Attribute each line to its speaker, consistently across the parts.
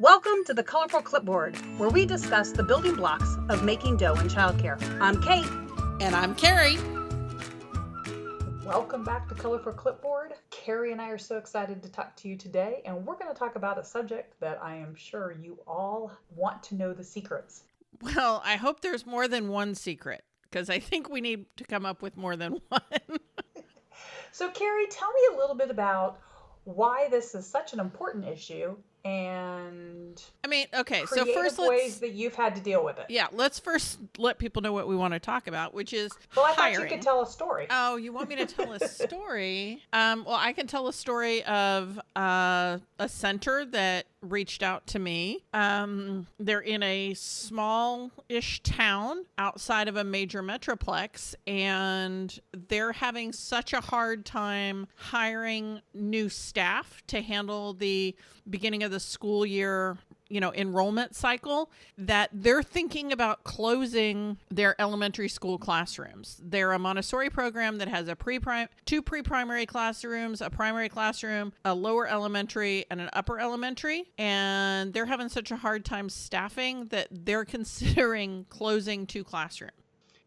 Speaker 1: Welcome to the Colorful Clipboard, where we discuss the building blocks of making dough in childcare. I'm Kate.
Speaker 2: And I'm Carrie.
Speaker 1: Welcome back to Colorful Clipboard. Carrie and I are so excited to talk to you today, and we're going to talk about a subject that I am sure you all want to know the secrets.
Speaker 2: Well, I hope there's more than one secret, because I think we need to come up with more than one.
Speaker 1: So, Carrie, tell me a little bit about why this is such an important issue and
Speaker 2: so first
Speaker 1: ways that you've had to deal with it.
Speaker 2: Yeah, let's first let people know what we want to talk about, which is
Speaker 1: I
Speaker 2: hiring.
Speaker 1: thought you could tell a story.
Speaker 2: Oh, you want me to tell a story? Well, I can tell a story of a center that reached out to me. They're in a small-ish town outside of a major metroplex, and they're having such a hard time hiring new staff to handle the beginning of the school year, enrollment cycle, that they're thinking about closing their elementary school classrooms. They're a Montessori program that has two pre-primary classrooms, a primary classroom, a lower elementary, and an upper elementary. And they're having such a hard time staffing that they're considering closing 2 classrooms.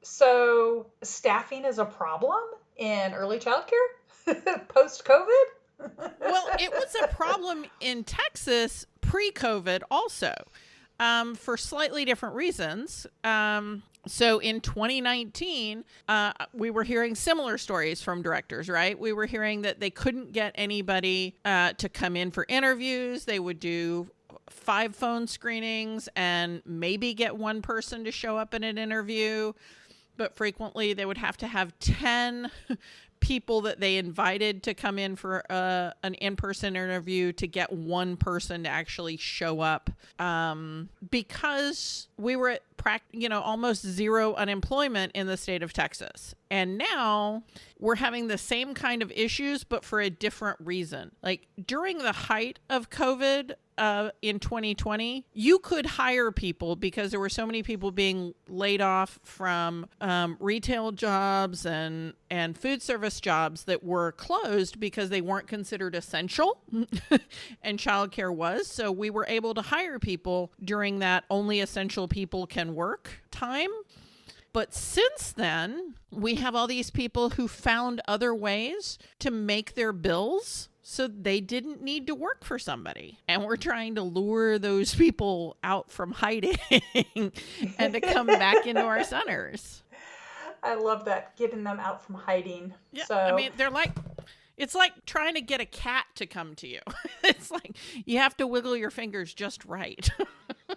Speaker 1: So staffing is a problem in early childcare post-COVID?
Speaker 2: Well, it was a problem in Texas pre-COVID also, for slightly different reasons. So in 2019, we were hearing similar stories from directors, right? We were hearing that they couldn't get anybody to come in for interviews. They would do 5 phone screenings and maybe get one person to show up in an interview. But frequently they would have to have 10 people that they invited to come in for an in-person interview to get one person to actually show up, because we were at almost zero unemployment in the state of Texas. And now we're having the same kind of issues, but for a different reason. Like during the height of COVID, in 2020, you could hire people because there were so many people being laid off from retail jobs and food service jobs that were closed because they weren't considered essential and childcare was. So we were able to hire people during that only essential people can work time. But since then, we have all these people who found other ways to make their bills so they didn't need to work for somebody. And we're trying to lure those people out from hiding and to come back into our centers.
Speaker 1: I love that, getting them out from hiding.
Speaker 2: Yeah,
Speaker 1: So,
Speaker 2: it's like trying to get a cat to come to you. It's like you have to wiggle your fingers just right.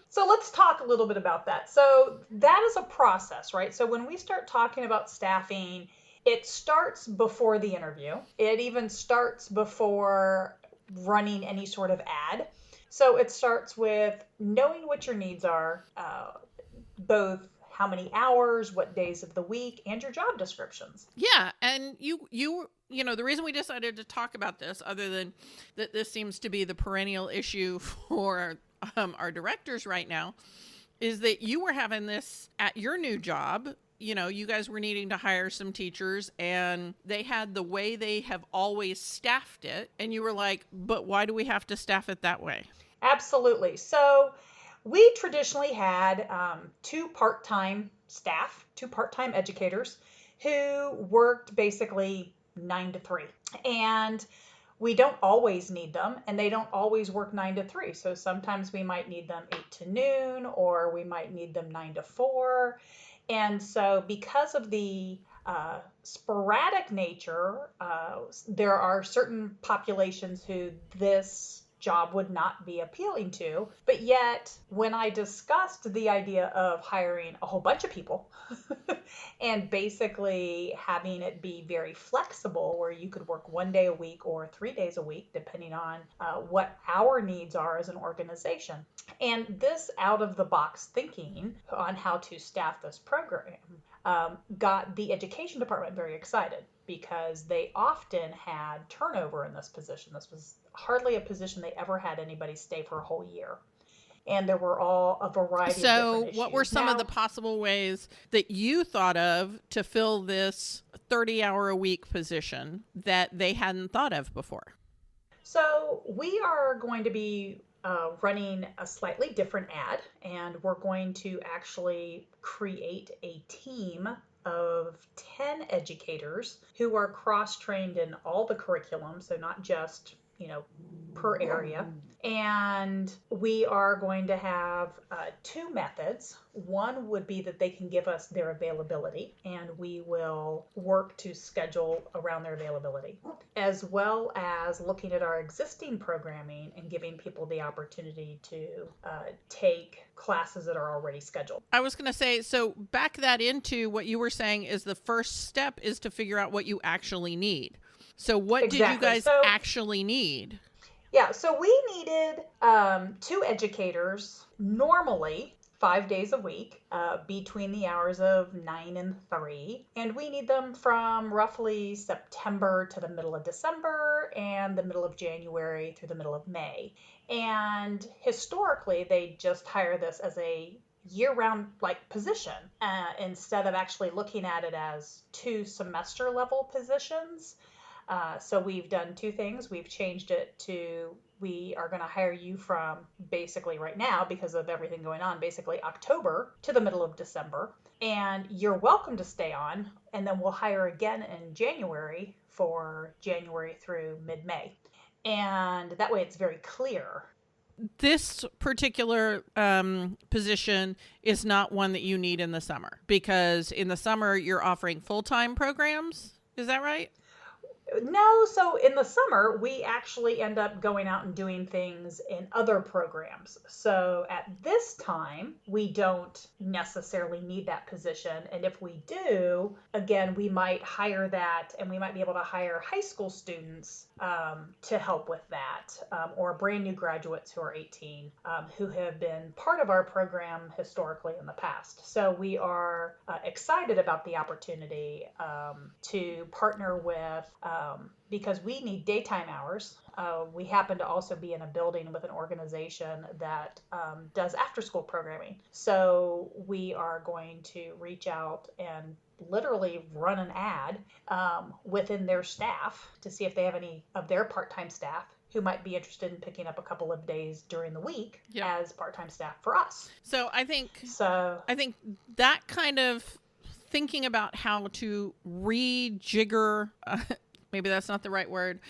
Speaker 1: So let's talk a little bit about that. So that is a process, right? So when we start talking about staffing, it starts before the interview. It even starts before running any sort of ad. So it starts with knowing what your needs are, both how many hours, what days of the week, and your job descriptions.
Speaker 2: Yeah, and you the reason we decided to talk about this, other than that this seems to be the perennial issue for our directors right now, is that you were having this at your new job. You guys were needing to hire some teachers, and they had the way they have always staffed it. And you were like, but why do we have to staff it that way?
Speaker 1: Absolutely. So we traditionally had 2 part-time staff, 2 part-time educators who worked basically 9 to 3. And we don't always need them, and they don't always work 9 to 3. So sometimes we might need them 8 to noon, or we might need them 9 to 4. And so because of the sporadic nature, there are certain populations who this job would not be appealing to. But yet, when I discussed the idea of hiring a whole bunch of people and basically having it be very flexible, where you could work 1 day a week or 3 days a week, depending on what our needs are as an organization. And this out-of-the-box thinking on how to staff this program got the education department very excited, because they often had turnover in this position. This was hardly a position they ever had anybody stay for a whole year. And there were all a variety of different issues.
Speaker 2: So what were some of the possible ways that you thought of to fill this 30-hour-a-week position that they hadn't thought of before?
Speaker 1: So we are going to be running a slightly different ad, and we're going to actually create a team of 10 educators who are cross-trained in all the curriculum, so not just, per area. And we are going to have two methods. One would be that they can give us their availability, and we will work to schedule around their availability, as well as looking at our existing programming and giving people the opportunity to take classes that are already scheduled.
Speaker 2: I was going to say, so back that into what you were saying is the first step is to figure out what you actually need. So what
Speaker 1: Exactly.
Speaker 2: did you guys actually need?
Speaker 1: Yeah, so we needed 2 educators, normally 5 days a week, between the hours of 9 and 3. And we need them from roughly September to the middle of December and the middle of January through the middle of May. And historically, they just hire this as a year-round position, instead of actually looking at it as 2 semester level positions. So we've done 2 things. We've changed it to, we are going to hire you from basically right now, because of everything going on, basically October to the middle of December. And you're welcome to stay on. And then we'll hire again in January for January through mid-May. And that way it's very clear.
Speaker 2: This particular position is not one that you need in the summer, because in the summer you're offering full-time programs. Is that right?
Speaker 1: No, so in the summer, we actually end up going out and doing things in other programs. So at this time, we don't necessarily need that position. And if we do, again, we might hire that, and we might be able to hire high school students to help with that, or brand new graduates who are 18, who have been part of our program historically in the past. So we are excited about the opportunity to partner with, because we need daytime hours. We happen to also be in a building with an organization that does after-school programming. So we are going to reach out and literally run an ad within their staff to see if they have any of their part-time staff who might be interested in picking up a couple of days during the week as part-time staff for us.
Speaker 2: So I think that kind of thinking about how to rejigger, maybe that's not the right word,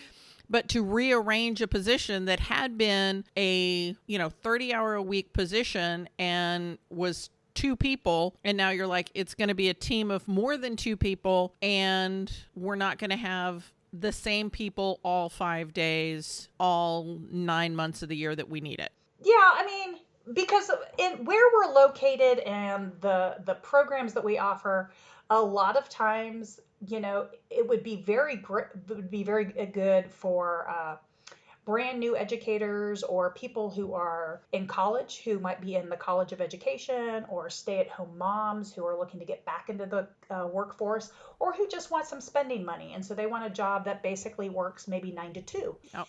Speaker 2: but to rearrange a position that had been a 30-hour-a-week position and was 2 people, and now you're like, it's going to be a team of more than 2 people, and we're not going to have the same people all 5 days, all 9 months of the year that we need it.
Speaker 1: Yeah, I mean, because in where we're located and the programs that we offer, a lot of times, it would be very good for brand new educators or people who are in college, who might be in the College of Education, or stay-at-home moms who are looking to get back into the workforce, or who just want some spending money, and so they want a job that basically works maybe 9 to 2.
Speaker 2: Oh.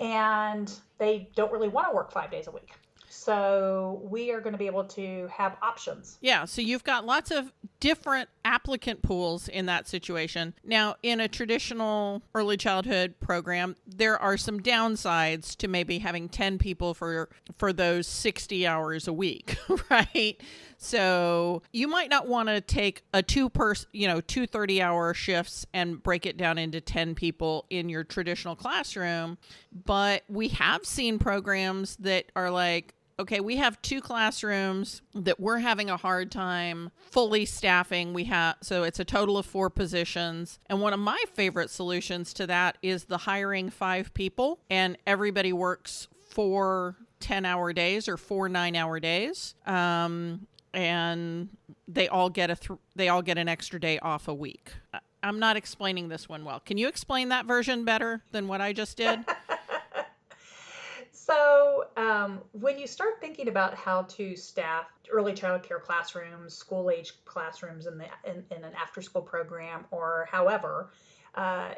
Speaker 1: And they don't really want to work 5 days a week. So we are going to be able to have options.
Speaker 2: Yeah, so you've got lots of different applicant pools in that situation. Now, in a traditional early childhood program, there are some downsides to maybe having 10 people for those 60 hours a week, right? So you might not want to take a 2 30-hour shifts and break it down into 10 people in your traditional classroom. But we have seen programs that are like, okay, we have 2 classrooms that we're having a hard time fully staffing. So it's a total of 4 positions. And one of my favorite solutions to that is the hiring 5 people, and everybody works 4 10-hour days or 4 9-hour days. And they all get an extra day off a week. I'm not explaining this one well. Can you explain that version better than what I just did?
Speaker 1: So when you start thinking about how to staff early child care classrooms, school-age classrooms in an after-school program, or however,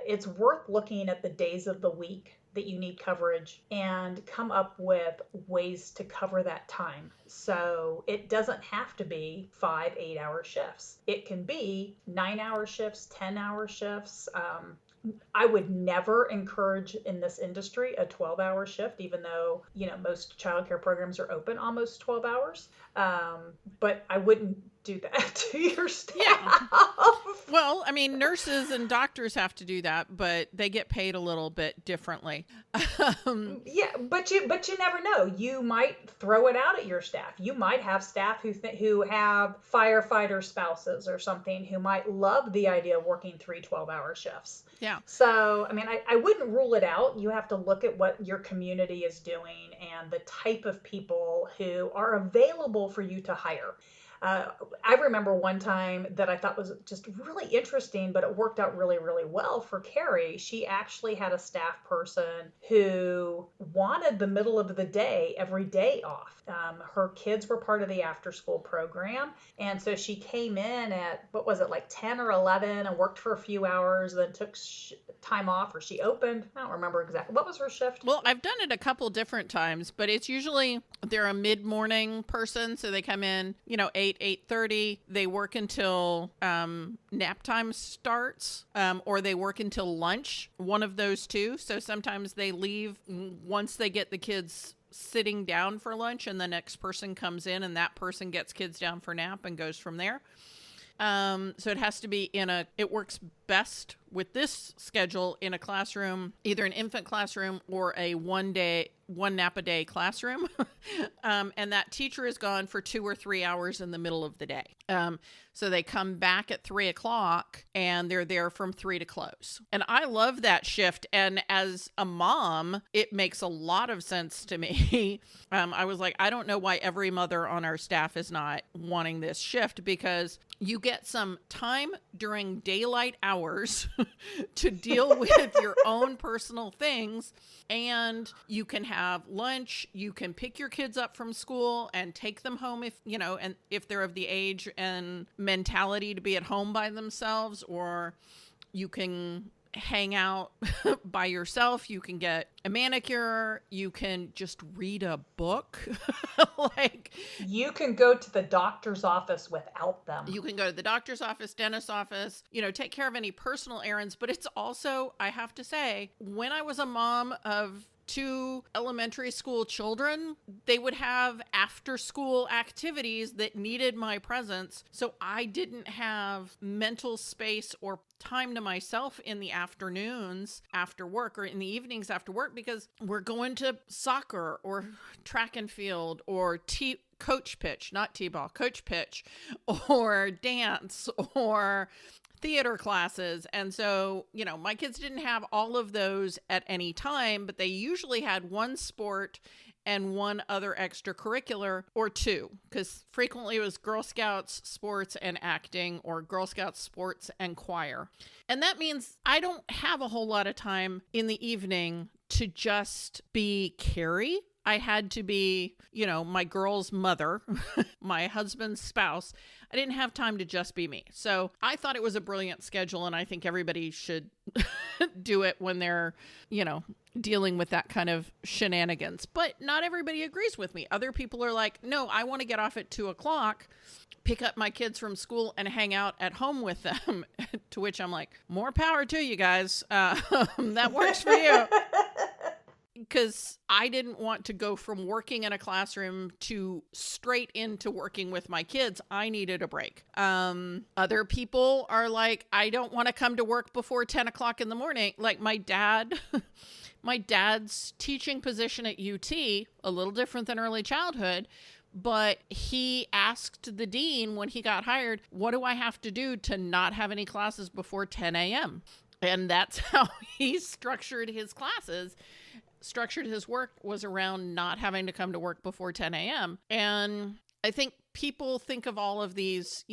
Speaker 1: it's worth looking at the days of the week that you need coverage and come up with ways to cover that time. So it doesn't have to be 5 8-hour shifts. It can be 9-hour shifts, 10-hour shifts. I would never encourage in this industry a 12-hour shift, even though, most childcare programs are open almost 12 hours. But I wouldn't do that to your
Speaker 2: Yeah.
Speaker 1: staff.
Speaker 2: Well, I mean, nurses and doctors have to do that, but they get paid a little bit differently. um,
Speaker 1: Yeah, but you never know. You might throw it out at your staff. You might have staff who have firefighter spouses or something who might love the idea of working 3 12-hour shifts.
Speaker 2: yeah.
Speaker 1: So, I mean, I wouldn't rule it out. You have to look at what your community is doing and the type of people who are available for you to hire. I remember one time that I thought was just really interesting, but it worked out really, really well for Carrie. She actually had a staff person who wanted the middle of the day every day off. Her kids were part of the after school program. And so she came in at, what was it, like 10 or 11 and worked for a few hours, then took time off, or she opened. I don't remember exactly. What was her shift?
Speaker 2: Well, I've done it a couple different times, but it's usually they're a mid-morning person, so they come in, 8:30. They work until nap time starts, or they work until lunch. One of those two. So sometimes they leave once they get the kids sitting down for lunch, and the next person comes in, and that person gets kids down for nap and goes from there. So it has to be it works best with this schedule in a classroom, either an infant classroom or a one nap a day classroom. And that teacher is gone for 2 or 3 hours in the middle of the day. So they come back at 3:00 and they're there from 3 to close. And I love that shift. And as a mom, it makes a lot of sense to me. I was like, I don't know why every mother on our staff is not wanting this shift, because you get some time during daylight hours to deal with your own personal things. And you can have lunch, you can pick your kids up from school and take them home and if they're of the age and mentality to be at home by themselves, or you can hang out by yourself. You can get a manicure. You can just read a book.
Speaker 1: You can go to the doctor's office without them.
Speaker 2: You can go to the doctor's office, dentist's office, take care of any personal errands. But it's also, I have to say, when I was a mom of 2 elementary school children, they would have after school activities that needed my presence. So I didn't have mental space or time to myself in the afternoons after work, or in the evenings after work, because we're going to soccer or track and field or coach pitch, not t-ball, coach pitch, or dance, or theater classes. And so, my kids didn't have all of those at any time, but they usually had one sport and one other extracurricular, or 2, because frequently it was Girl Scouts, sports, and acting, or Girl Scouts, sports, and choir. And that means I don't have a whole lot of time in the evening to just be Carrie. I had to be, my girl's mother, my husband's spouse. I didn't have time to just be me. So I thought it was a brilliant schedule, and I think everybody should do it when they're, dealing with that kind of shenanigans. But not everybody agrees with me. Other people are like, no, I want to get off at 2:00, pick up my kids from school, and hang out at home with them. To which I'm like, more power to you guys. That works for you. Because I didn't want to go from working in a classroom to straight into working with my kids. I needed a break. Other people are like, I don't want to come to work before 10 o'clock in the morning. Like my dad's teaching position at UT, a little different than early childhood, but he asked the dean when he got hired, what do I have to do to not have any classes before 10 a.m.? And that's how he structured his classes. Structured his work was around not having to come to work before 10 a.m. And I think people think of all of these,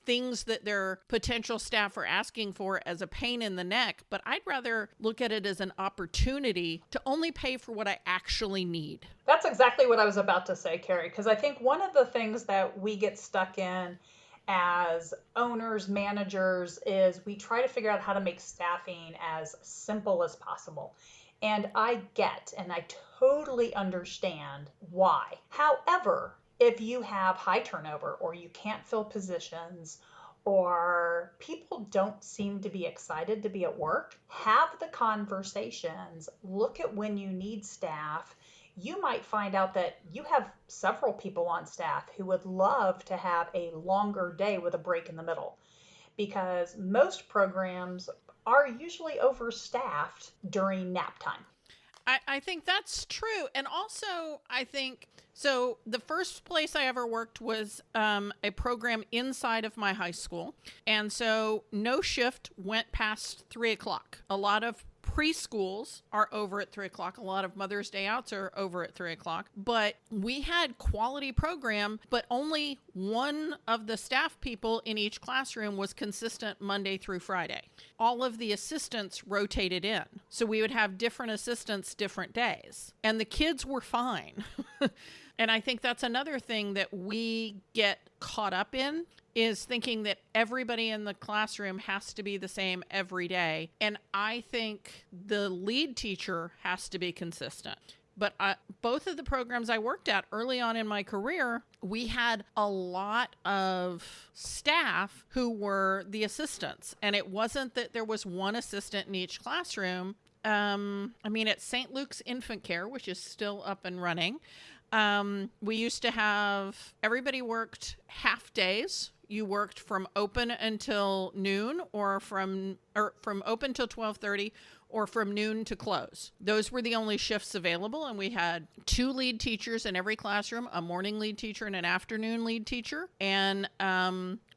Speaker 2: things that their potential staff are asking for as a pain in the neck, but I'd rather look at it as an opportunity to only pay for what I actually need.
Speaker 1: That's exactly what I was about to say, Carrie, because I think one of the things that we get stuck in as owners, managers, is we try to figure out how to make staffing as simple as possible. And I get, and I totally understand why. However, if you have high turnover, or you can't fill positions, or people don't seem to be excited to be at work, have the conversations, look at when you need staff. You might find out that you have several people on staff who would love to have a longer day with a break in the middle, because most programs are usually overstaffed during nap time.
Speaker 2: I think that's true. And also, I think so. The first place I ever worked was a program inside of my high school. And so no shift went past 3 o'clock. A lot of preschools are over at 3 o'clock. A lot of Mother's Day outs are over at 3 o'clock. But we had quality program, but only one of the staff people in each classroom was consistent Monday through Friday. All of the assistants rotated in. So we would have different assistants different days. And the kids were fine. And I think that's another thing that we get caught up in, is thinking that everybody in the classroom has to be the same every day. And I think the lead teacher has to be consistent. But both of the programs I worked at early on in my career, we had a lot of staff who were the assistants. And it wasn't that there was one assistant in each classroom. At St. Luke's Infant Care, which is still up and running, we used to have everybody worked half days. You worked from open until noon, or from open till 12:30, or from noon to close. Those were the only shifts available, and we had 2 lead teachers in every classroom, a morning lead teacher and an afternoon lead teacher. And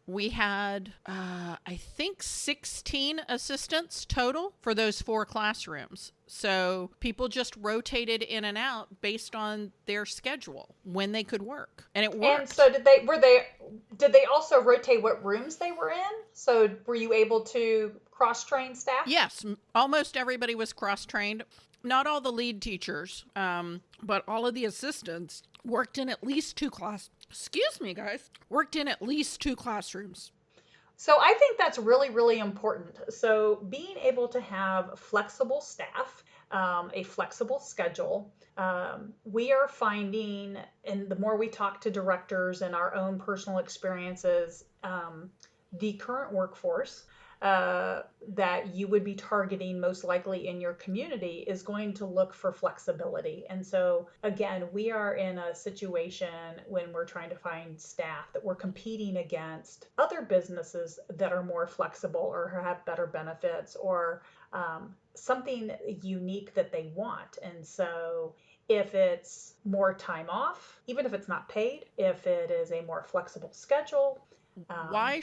Speaker 2: we had, I think, 16 assistants total for those 4 classrooms. So people just rotated in and out based on their schedule when they could work, and it worked.
Speaker 1: And so did they also rotate what rooms they were in? So were you able to cross-train staff?
Speaker 2: Yes, almost everybody was cross-trained. Not all the lead teachers, but all of the assistants worked in at least 2 worked in at least 2 classrooms.
Speaker 1: So I think that's really, really important. So being able to have flexible staff, a flexible schedule, we are finding, and the more we talk to directors and our own personal experiences, the current workforce that you would be targeting most likely in your community is going to look for flexibility. And so again, we are in a situation when we're trying to find staff that we're competing against other businesses that are more flexible or have better benefits, or something unique that they want. And so if it's more time off, even if it's not paid, if it is a more flexible schedule,
Speaker 2: why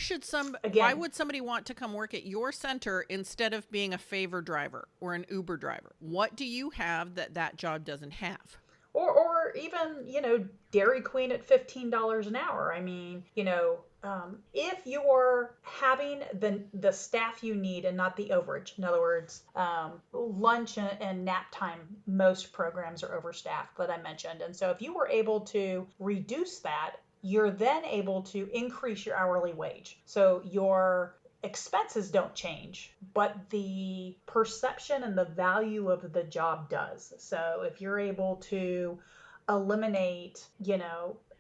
Speaker 2: would somebody want to come work at your center instead of being a favor driver or an Uber driver? What do you have that job doesn't have?
Speaker 1: Or even, Dairy Queen at $15 an hour. I mean, if you're having the staff you need and not the overage, in other words, lunch and nap time, most programs are overstaffed, that I mentioned. And so if you were able to reduce that, you're then able to increase your hourly wage. So your expenses don't change, but the perception and the value of the job does. So if you're able to eliminate,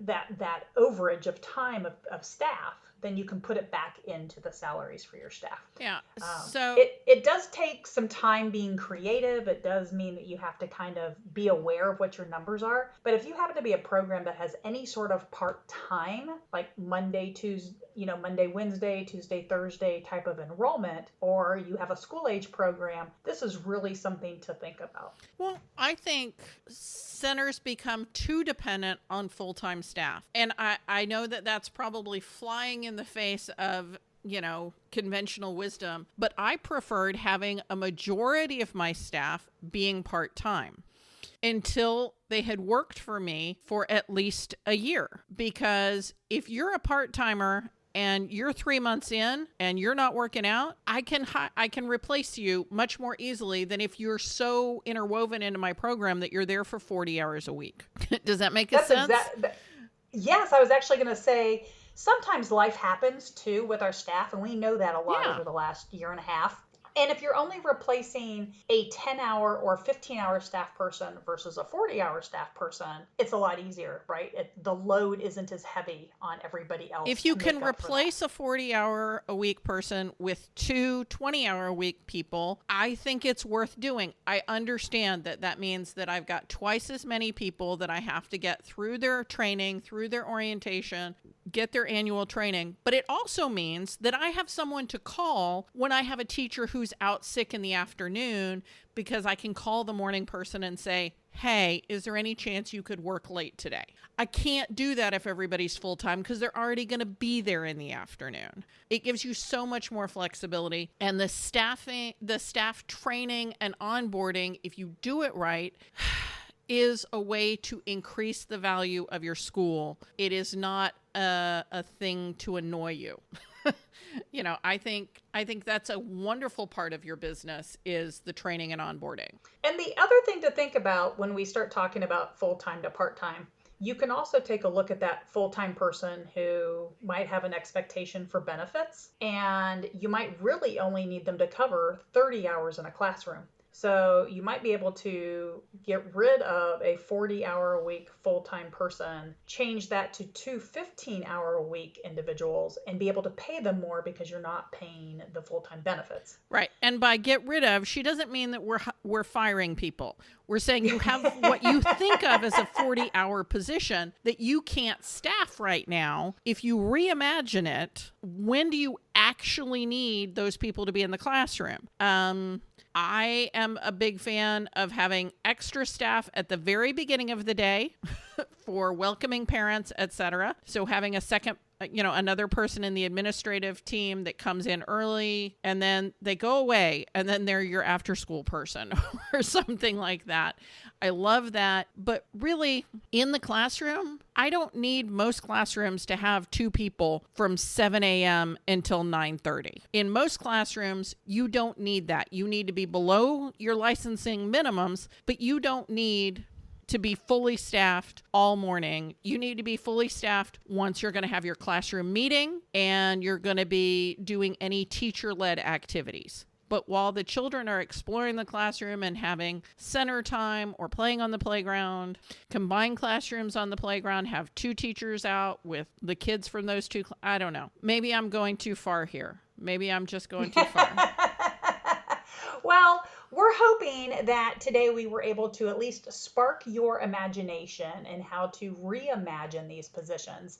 Speaker 1: that overage of time of staff, then you can put it back into the salaries for your staff.
Speaker 2: Yeah. So
Speaker 1: it does take some time being creative. It does mean that you have to kind of be aware of what your numbers are. But if you happen to be a program that has any sort of part-time, like Monday, Wednesday, Tuesday, Thursday type of enrollment, or you have a school age program, this is really something to think about.
Speaker 2: Well, I think centers become too dependent on full-time staff. And I know that that's probably flying in the face of, conventional wisdom, but I preferred having a majority of my staff being part-time until they had worked for me for at least a year. Because if you're a part-timer and you're 3 months in and you're not working out, I can replace you much more easily than if you're so interwoven into my program that you're there for 40 hours a week. Does that make sense?
Speaker 1: Yes, I was actually going to say, sometimes life happens too with our staff, and we know that a lot over the last year and a half. And if you're only replacing a 10-hour or 15-hour staff person versus a 40-hour staff person, it's a lot easier, right? The load isn't as heavy on everybody else.
Speaker 2: If you can replace a 40-hour-a-week person with two 20-hour-a-week people, I think it's worth doing. I understand that means that I've got twice as many people that I have to get through their training, through their orientation, get their annual training. But it also means that I have someone to call when I have a teacher who's out sick in the afternoon, because I can call the morning person and say, hey, is there any chance you could work late today? I can't do that if everybody's full-time because they're already going to be there in the afternoon. It gives you so much more flexibility. And the staff training and onboarding, if you do it right, is a way to increase the value of your school. It is not a thing to annoy you. You know, I think that's a wonderful part of your business is the training and onboarding.
Speaker 1: And the other thing to think about when we start talking about full-time to part-time, you can also take a look at that full-time person who might have an expectation for benefits, and you might really only need them to cover 30 hours in a classroom. So you might be able to get rid of a 40-hour-a-week full-time person, change that to two 15-hour-a-week individuals, and be able to pay them more because you're not paying the full-time benefits.
Speaker 2: Right. And by get rid of, she doesn't mean that we're firing people. We're saying you have what you think of as a 40-hour position that you can't staff right now. If you reimagine it, when do you actually need those people to be in the classroom? I am a big fan of having extra staff at the very beginning of the day for welcoming parents, etc. So having a second, another person in the administrative team that comes in early and then they go away and then they're your after school person or something like that. I love that. But really, in the classroom, I don't need most classrooms to have two people from 7 a.m. until 9:30. In most classrooms, you don't need that. You need to be below your licensing minimums, but you don't need to be fully staffed all morning. You need to be fully staffed once you're going to have your classroom meeting and you're going to be doing any teacher-led activities. But while the children are exploring the classroom and having center time or playing on the playground, combine classrooms on the playground, have two teachers out with the kids from those two. I don't know. Maybe I'm going too far here. Maybe I'm just going too far.
Speaker 1: Well, we're hoping that today we were able to at least spark your imagination and how to reimagine these positions.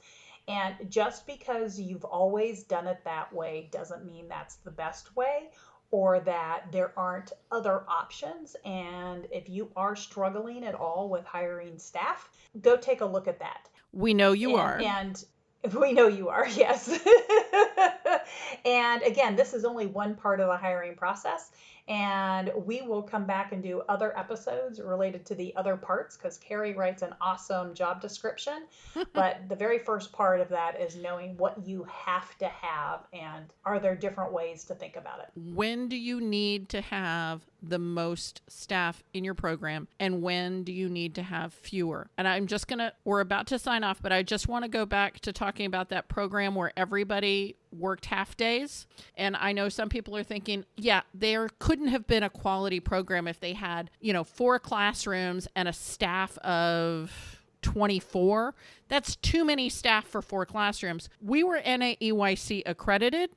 Speaker 1: And just because you've always done it that way doesn't mean that's the best way, or that there aren't other options. And if you are struggling at all with hiring staff, go take a look at that.
Speaker 2: We know you are.
Speaker 1: And we know you are, yes. And again, this is only one part of the hiring process. And we will come back and do other episodes related to the other parts because Carrie writes an awesome job description. But the very first part of that is knowing what you have to have and are there different ways to think about it.
Speaker 2: When do you need to have the most staff in your program and when do you need to have fewer? And we're about to sign off, but I just want to go back to talking about that program where everybody worked half days. And I know some people are thinking, yeah, there couldn't have been a quality program if they had, 4 classrooms and a staff of 24. That's too many staff for 4 classrooms. We were NAEYC accredited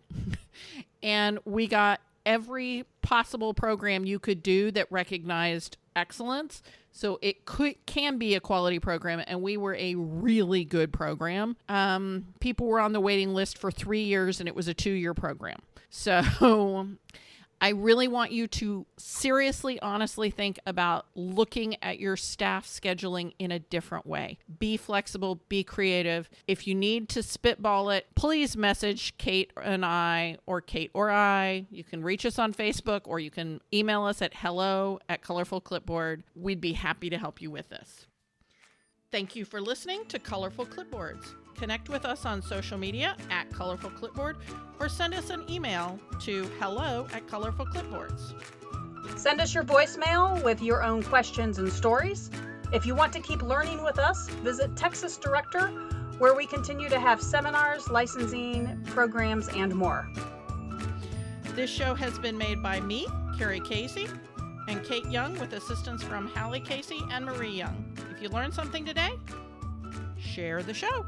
Speaker 2: and we got every possible program you could do that recognized excellence. So it can be a quality program, and we were a really good program. People were on the waiting list for 3 years, and it was a 2-year program. So I really want you to seriously, honestly think about looking at your staff scheduling in a different way. Be flexible, be creative. If you need to spitball it, please message Kate and I, or Kate or I. You can reach us on Facebook, or you can email us at hello@Colorful Clipboard. We'd be happy to help you with this. Thank you for listening to Colorful Clipboards. Connect with us on social media at Colorful Clipboard or send us an email to hello@colorfulclipboards.
Speaker 1: Send us your voicemail with your own questions and stories. If you want to keep learning with us, visit Texas Director, where we continue to have seminars, licensing, programs, and more.
Speaker 2: This show has been made by me, Carrie Casey, and Kate Young with assistance from Hallie Casey and Marie Young. If you learned something today, share the show.